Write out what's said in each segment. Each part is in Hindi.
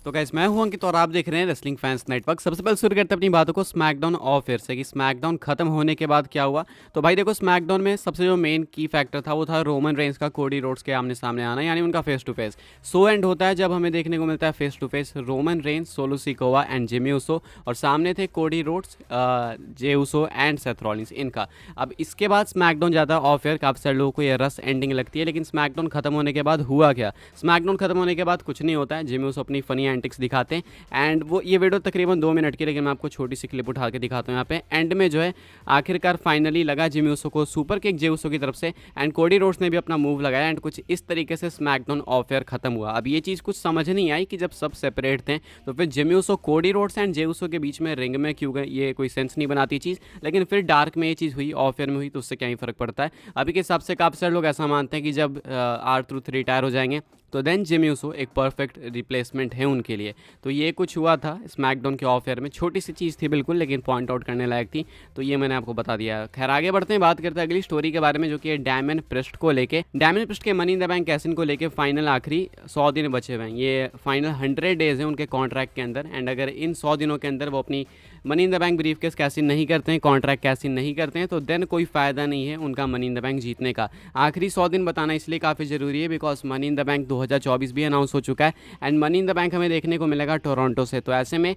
तो गाइस मैं हूं अंकित और आप देख रहे हैं रेसलिंग फैंस नेटवर्क। सबसे पहले शुरू करते हैं अपनी बातों को स्मैकडाउन ऑफ एयर से कि स्मैकडाउन खत्म होने के बाद क्या हुआ। तो भाई देखो, स्मैकडाउन में सबसे जो मेन की फैक्टर था वो था रोमन रेंस का कोडी रोड्स के आमने सामने आना, यानी उनका face to face. So end होता है जब हमें देखने को मिलता है face to face Roman Reigns, Solo Sikoa and Jimmy Uso, और सामने थे Cody Rhodes, Jey Uso and Seth Rollins इनका। अब इसके बाद स्मैकडाउन जाता है ऑफ एयर। काफ़ी सारे लोगों को ये रस एंडिंग लगती है, लेकिन स्मैकडाउन खत्म होने के बाद हुआ क्या? स्मैकडाउन खत्म होने के बाद कुछ नहीं होता है। जिमी उसो अपनी फनी एंटिक्स दिखाते हैं एंड वो ये वीडियो तकरीबन 2 मिनट की, लेकिन मैं आपको छोटी सी क्लिप उठा के दिखाता हूँ। यहाँ पे एंड में जो है आखिरकार फाइनली लगा जिमी उसो को सुपर किक जे उसो की तरफ से, एंड कोडी रोड्स ने भी अपना मूव लगाया एंड कुछ इस तरीके से स्मैकडाउन ऑफ एयर खत्म हुआ। अब ये चीज़ कुछ समझ नहीं आई कि जब सब सेपरेट थे तो फिर Jimmy Uso Cody Rhodes and जे उसो के बीच में रिंग में क्यों गए, ये कोई सेंस नहीं बनाती चीज़। लेकिन फिर डार्क में ये चीज़ हुई, ऑफ एयर में हुई, तो उससे क्या ही फर्क पड़ता है। अभी के हिसाब से काफ़ी सारे लोग ऐसा मानते हैं कि जब R-Truth रिटायर हो जाएंगे तो देन जिमी उसो एक परफेक्ट रिप्लेसमेंट है उनके लिए। तो ये कुछ हुआ था स्मैकडाउन के ऑफ एयर में, छोटी सी चीज़ थी बिल्कुल, लेकिन पॉइंट आउट करने लायक थी, तो ये मैंने आपको बता दिया। खैर आगे बढ़ते हैं, बात करते हैं अगली स्टोरी के बारे में, जो कि है डैमन प्रिस्ट को लेके। डैमन प्रिस्ट के money in the bank cash in को लेके फाइनल आखिरी 100 दिन बचे हुए हैं। ये फाइनल 100 डेज हैं उनके कॉन्ट्रैक्ट के अंदर, एंड अगर इन 100 दिनों के अंदर वो अपनी money in the bank briefcase cash in नहीं करते हैं, कॉन्ट्रैक्ट कैसिन नहीं करते हैं, तो देन कोई फ़ायदा नहीं है उनका मनी इन द बैंक जीतने का। आखिरी 100 दिन बताना इसलिए काफ़ी ज़रूरी है because money in the bank 2024 भी अनाउंस हो चुका है and money in the bank हमें देखने को मिलेगा टोरंटो से। तो ऐसे में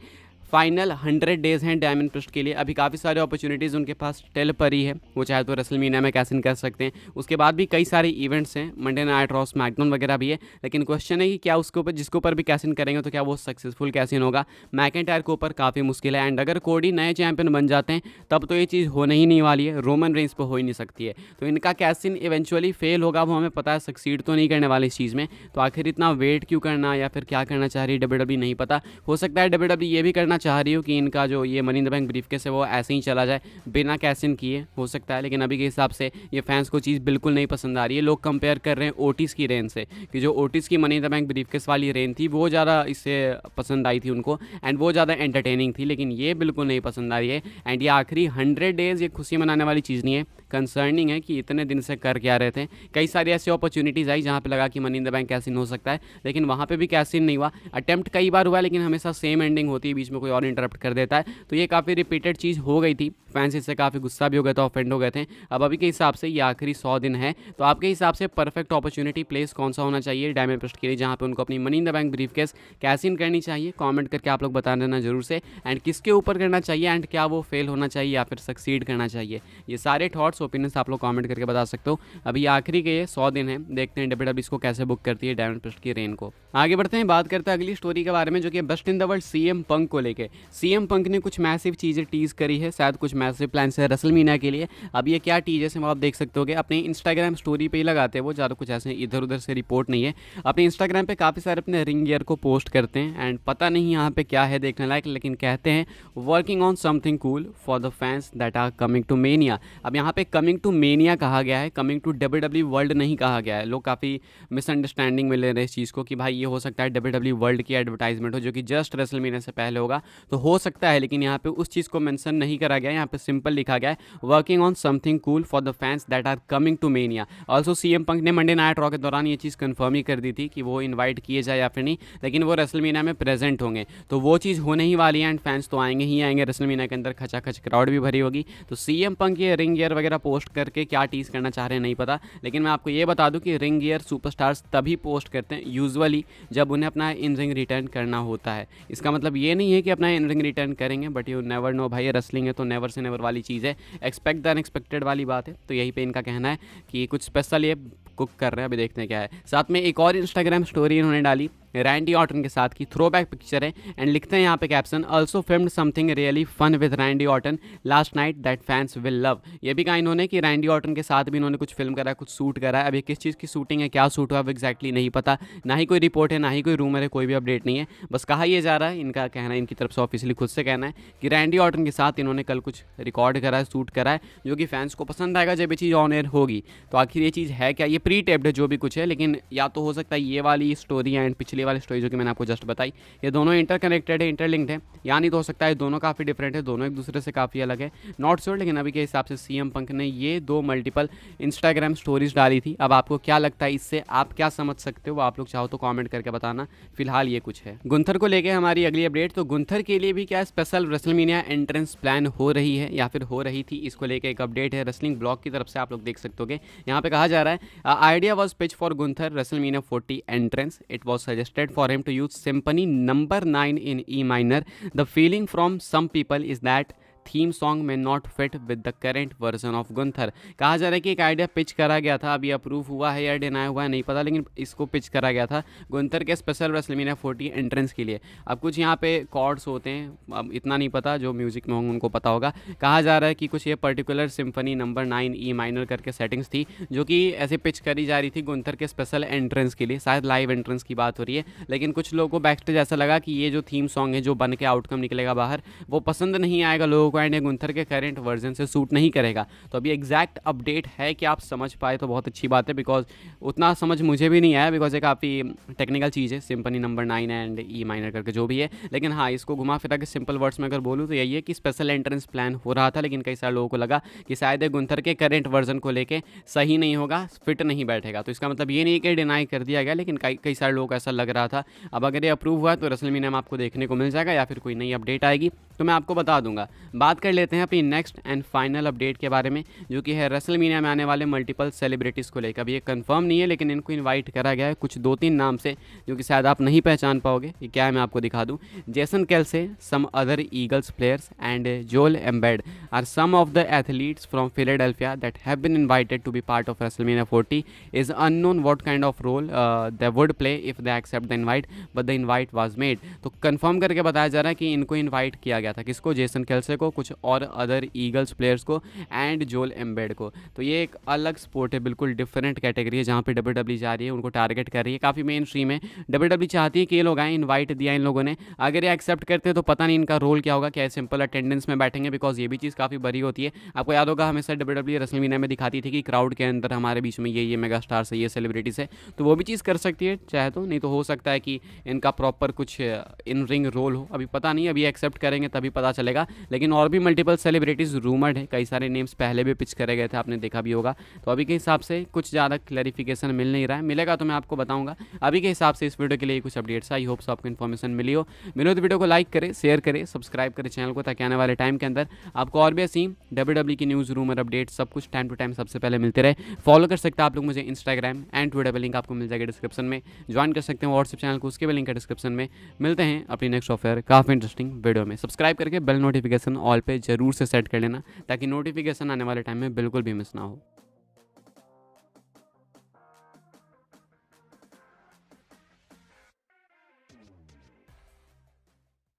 फाइनल 100 डेज़ हैं डायमंड प्रिस्ट के लिए। अभी काफ़ी सारे अपॉर्चुनिटीज़ उनके पास टेल पड़ी है, वो चाहे तो रेसलमेनिया में कैसिन कर सकते हैं। उसके बाद भी कई सारे इवेंट्स हैं, मंडे नाइट रॉ, स्मैकडाउन वगैरह भी है, लेकिन क्वेश्चन है कि क्या उसके ऊपर जिसके ऊपर भी कैसिन करेंगे तो क्या वो सक्सेसफुल कैसिन होगा। मैकेंटायर के ऊपर काफ़ी मुश्किल है, एंड अगर कोडी नए चैंपियन बन जाते हैं तब तो ये चीज़ होने ही नहीं वाली है, रोमन रेंस पर हो ही नहीं सकती है। तो इनका कैसिन इवेंचुअली फेल होगा, वो हमें पता है, सक्सीड तो नहीं करने वाले इस चीज़ में। तो आखिर इतना वेट क्यों करना, या फिर क्या करना चाह रही है डब्ल्यूडब्ल्यूई नहीं पता। हो सकता है डब्ल्यूडब्ल्यूई ये भी करना चाह रही हो कि इनका जो ये money in the bank briefcase है वो ऐसे ही चला जाए बिना कैसिन किए, हो सकता है। लेकिन अभी के हिसाब से ये फैंस को चीज़ बिल्कुल नहीं पसंद आ रही है। लोग कंपेयर कर रहे हैं ओटिस की रेन से, कि जो ओटिस की money in the bank briefcase वाली रेन थी वो ज़्यादा इससे पसंद आई थी उनको, एंड वो ज़्यादा एंटरटेनिंग थी, लेकिन ये बिल्कुल नहीं पसंद आ रही है। एंड ये आखिरी 100 डेज़ ये खुशी मनाने वाली चीज़ नहीं है, कंसर्निंग है कि इतने दिन से कर क्या रहे थे। कई सारी ऐसी अपॉर्चुनिटीज़ आई जहाँ पे लगा कि money in the bank cash in हो सकता है, लेकिन वहाँ पे भी कैसिन नहीं हुआ। अटेम्प्ट कई बार हुआ, लेकिन हमेशा सेम एंडिंग होती है, बीच में कोई और इंटरप्ट कर देता है। तो ये काफ़ी रिपीटेड चीज़ हो गई थी, फैंस इससे काफ़ी गुस्सा भी हो गए थे, ऑफेंड हो गए थे। अब अभी के हिसाब से ये आखिरी 100 दिन है, तो आपके हिसाब से परफेक्ट अपॉर्चुनिटी प्लेस कौन सा होना चाहिए डायमंड प्रिस्ट के लिए, जहाँ पे उनको अपनी money in the bank briefcase cash in करनी चाहिए? कमेंट करके आप लोग बता देना जरूर से, एंड किसके ऊपर करना चाहिए, एंड क्या वो फेल होना चाहिए या फिर सक्सीड करना चाहिए? ये सारे थॉट्स ओपिनियंस आप लोग कमेंट करके बता सकते हो। अभी आखिरी के ये 100 दिन है, देखते हैं डब्ल्यूडब्ल्यूई इसको कैसे बुक करती है डायमंड प्रिस्ट की रेन को। आगे बढ़ते हैं, बात करते हैं अगली स्टोरी के बारे में, जो कि best in the world CM Punk को लेके। सीएम पंक ने कुछ मैसिव चीज़ें टीज करी है, शायद कुछ मैसिव प्लान्स है रेसलमेनिया के लिए। अब ये क्या टीज है वो आप देख सकते होगे, अपने इंस्टाग्राम स्टोरी पे ही लगाते हैं वो, ज़्यादा कुछ ऐसे इधर उधर से रिपोर्ट नहीं है। अपने इंस्टाग्राम पे काफ़ी सारे अपने रिंग गियर को पोस्ट करते हैं, एंड पता नहीं यहाँ पे क्या है देखने लायक, लेकिन कहते हैं working on something cool for the fans that are coming to Mania. अब यहाँ पे कमिंग टू मेनिया कहा गया है, कमिंग टू डब्ल्यूडब्ल्यूई वर्ल्ड नहीं कहा गया है। लोग काफ़ी मिसअंडरस्टैंडिंग में ले रहे हैं इस चीज़ को कि भाई ये हो सकता है डब्ल्यूडब्ल्यूई वर्ल्ड की एडवर्टाइजमेंट हो, जो कि जस्ट रेसलमेनिया से पहले होगा, तो हो सकता है। लेकिन यहाँ पे उस चीज़ को मेंशन नहीं करा गया, यहाँ पे सिंपल लिखा गया है working on something cool for the fans that are coming to Mania. Also CM Punk ने मंडे नाइट रॉ के दौरान ये चीज़ कंफर्म ही कर दी थी कि वो इन्वाइट किए जाए या फिर नहीं, लेकिन वो रेसलमेनिया में प्रेजेंट होंगे, तो वो चीज़ होने ही वाली है, एंड फैंस तो आएंगे ही आएंगे। रेसलमेनिया के अंदर खचाखच क्राउड भी भरी होगी। तो सीएम पंक ये रिंग गियर वगैरह पोस्ट करके क्या टीज करना चाह रहे हैं नहीं पता, लेकिन मैं आपको ये बता दूं कि रिंग गियर सुपरस्टार्स तभी पोस्ट करते हैं यूजुअली जब उन्हें अपना इन रिंग रिटर्न करना होता है। इसका मतलब ये नहीं है कि अपना इन रिंग रिटर्न करेंगे, बट यू नेवर नो भाई, रेसलिंग है तो नेवर से नेवर वाली चीज़ है, एक्सपेक्ट द अनएक्सपेक्टेड वाली बात है। तो यहीं पे इनका कहना है कि कुछ स्पेशल ये कुक कर रहे हैं, अभी देखते हैं क्या है। साथ में एक और इंस्टाग्राम स्टोरी इन्होंने डाली रैंडी ऑर्टन के साथ की, थ्रोबैक पिक्चर है, एंड लिखते हैं यहाँ पे caption also filmed something really fun with Randy Orton last night that fans will love. ये भी कहा इन्होंने कि रैंडी ऑर्टन के साथ भी इन्होंने कुछ फिल्म करा है, कुछ शूट करा है। अभी किस चीज़ की शूटिंग है, क्या शूट हुआ अब एग्जैक्टली नहीं पता, ना ही कोई रिपोर्ट है, ना ही कोई रूमर है, कोई भी अपडेट नहीं है। बस कहा यह जा रहा है, इनका कहना है, इनकी तरफ से ऑफिशियली खुद से कहना है कि रैंडी ऑर्टन के साथ इन्होंने कल कुछ रिकॉर्ड करा है, शूट करा है, जो कि फैंस को पसंद आएगा जब ये चीज़ ऑन एयर होगी। तो आखिर ये चीज़ है क्या, ये प्री टेप्ड है जो भी कुछ है, लेकिन या तो हो सकता है ये वाली स्टोरी एंड पिछली ये वाली स्टोरी जो कि मैंने आपको जस्ट बताई, ये दोनों इंटरकनेक्टेड है, इंटरलिंक्ड है, यानी तो हो सकता है दोनों काफ़ी डिफरेंट है, दोनों एक दूसरे से काफ़ी अलग है, नॉट श्योर। लेकिन अभी के हिसाब से सीएम पंक ने ये 2 मल्टीपल इंस्टाग्राम स्टोरीज डाली थी। अब आपको क्या लगता है इससे, आप क्या समझ सकते हो, आप लोग चाहो तो कमेंट करके बताना। फिलहाल ये कुछ है। गुंथर को लेके हमारी अगली अपडेट, तो गुंथर के लिए भी क्या स्पेशल रेसलमेनिया एंट्रेंस प्लान हो रही है या फिर हो रही थी, इसको लेके एक अपडेट है रेसलिंग ब्लॉग की तरफ से, आप लोग देख सकते होगे। यहाँ पे कहा जा रहा है idea was pitch for Gunther WrestleMania 40 entrance, it was suggested for him to use symphony number 9 in E minor, the feeling from some people is that theme song may not fit with the current version of Gunther. कहा जा रहा है कि एक आइडिया पिच करा गया था, अभी अप्रूव हुआ है या डिनाई हुआ है नहीं पता, लेकिन इसको पिच करा गया था गुंथर के स्पेशल रेसलमेनिया 40 एंट्रेंस के लिए। अब कुछ यहाँ पे कॉर्ड्स होते हैं, अब इतना नहीं पता, जो म्यूजिक में होंगे उनको पता होगा। कहा जा रहा है कि कुछ ये particular symphony number 9 E minor करके सेटिंग्स थी, जो कि ऐसे पिच करी जा रही थी गुंथर के स्पेशल एंट्रेंस के लिए, शायद लाइव एंट्रेंस की बात हो रही है। लेकिन कुछ लोगों को बैक स्टेज ऐसा लगा कि ये जो थीम सॉन्ग है, जो बन के आउटकम निकलेगा बाहर, वो पसंद नहीं आएगा लोगों को एंड गुंथर के करेंट वर्जन से सूट नहीं करेगा। तो अभी एग्जैक्ट अपडेट है कि आप समझ पाए तो बहुत अच्छी बात है, बिकॉज उतना समझ मुझे भी नहीं आया, बिकॉज ये काफ़ी टेक्निकल चीज़ है, symphony number 9 and E minor करके जो भी है। लेकिन हाँ, इसको घुमा फिरा के सिंपल वर्ड्स में अगर बोलूँ तो यही है कि स्पेशल एंट्रेंस प्लान हो रहा था, लेकिन कई सारे लोगों को लगा कि शायद ये गुंथर के करेंट वर्जन को लेके सही नहीं होगा, फिट नहीं बैठेगा। तो इसका मतलब ये नहीं कि डिनाई कर दिया गया, लेकिन कई सारे लोग ऐसा लग रहा था। अब अगर ये अप्रूव हुआ तो रेसलमेनिया में आपको देखने को मिल जाएगा, या फिर कोई नई अपडेट आएगी तो मैं आपको बता दूंगा। बात कर लेते हैं अपनी नेक्स्ट एंड फाइनल अपडेट के बारे में, जो कि है रेसलमेनिया में आने वाले मल्टीपल सेलिब्रिटीज़ को लेकर। अभी ये कंफर्म नहीं है, लेकिन इनको इनवाइट करा गया है कुछ 2-3 नाम से, जो कि शायद आप नहीं पहचान पाओगे। ये क्या है मैं आपको दिखा दूं। Jason Kelce, some other Eagles players and Joel Embiid are some of the athletes from Philadelphia that have been invited to be part of WrestleMania 40। Is unknown what kind of role they would play if they accept the invite, but the invite was made. तो कंफर्म करके बताया जा रहा है कि इनको इन्वाइट किया गया था, किसको, जेसन केल्से को, कुछ और अदर ईगल्स प्लेयर्स को एंड जोल एम्बेड को। तो ये एक अलग स्पोर्ट है, बिल्कुल डिफरेंट कैटेगरी है, जहाँ पे डब्ल्यूडब्ल्यू जा रही है, उनको टारगेट कर रही है, काफ़ी मेन स्ट्रीम है। डब्ल्यूडब्ल्यू चाहती है कि ये लोग आए, इन्वाइट दिया इन लोगों ने, अगर ये एक्सेप्ट करते हैं तो पता नहीं इनका रोल क्या होगा, क्या सिंपल अटेंडेंस में बैठेंगे, बिकॉज ये भी चीज़ काफ़ी बड़ी होती है। आपको याद होगा हमेशा डब्ल्यूडब्ल्यू रेसलमेनिया में दिखाती थी कि क्राउड के अंदर हमारे बीच में ये मेगा स्टार्स है, ये सेलिब्रिटीज़ है, तो वो भी चीज़ कर सकती है चाहे तो, नहीं तो हो सकता है कि इनका प्रॉपर कुछ इन रिंग रोल हो, अभी पता नहीं, अभी एक्सेप्ट करेंगे तभी पता चलेगा। लेकिन और भी मल्टीपल सेलिब्रिटीज़ रूमर्ड है, कई सारे नेम्स पहले भी पिच करे गए थे, आपने देखा भी होगा। तो अभी के हिसाब से कुछ ज़्यादा क्लैरिफिकेशन मिल नहीं रहा है, मिलेगा तो मैं आपको बताऊंगा। अभी के हिसाब से इस वीडियो के लिए कुछ अपडेट्स, आई होप सो आपको इन्फॉर्मेशन मिली हो। मिलो तो वीडियो को लाइक करें, शेयर करें, सब्सक्राइब करें चैनल को, ताकि आने वाले टाइम के अंदर आपको और भी ऐसी डब्ल्यूडब्ल्यू की न्यूज़, रूमर, अपडेट सब कुछ टाइम टू टाइम सबसे पहले मिलते रहे। फॉलो कर सकते हैं आप लोग मुझे इंस्टाग्राम एंड ट्विटर पर, लिंक आपको मिल जाएगा डिस्क्रिप्शन में। ज्वाइन कर सकते हैं व्हाट्सएप चैनल को, उसके भी लिंक है डिस्क्रिप्शन में। मिलते हैं अपनी नेक्स्ट ऑफर काफ़ी इंटरेस्टिंग वीडियो में। सब्सक्राइब करके बेल नोटिफिकेशन ऑल पे जरूर से सेट कर लेना, ताकि नोटिफिकेशन आने वाले टाइम में बिल्कुल भी मिस ना हो।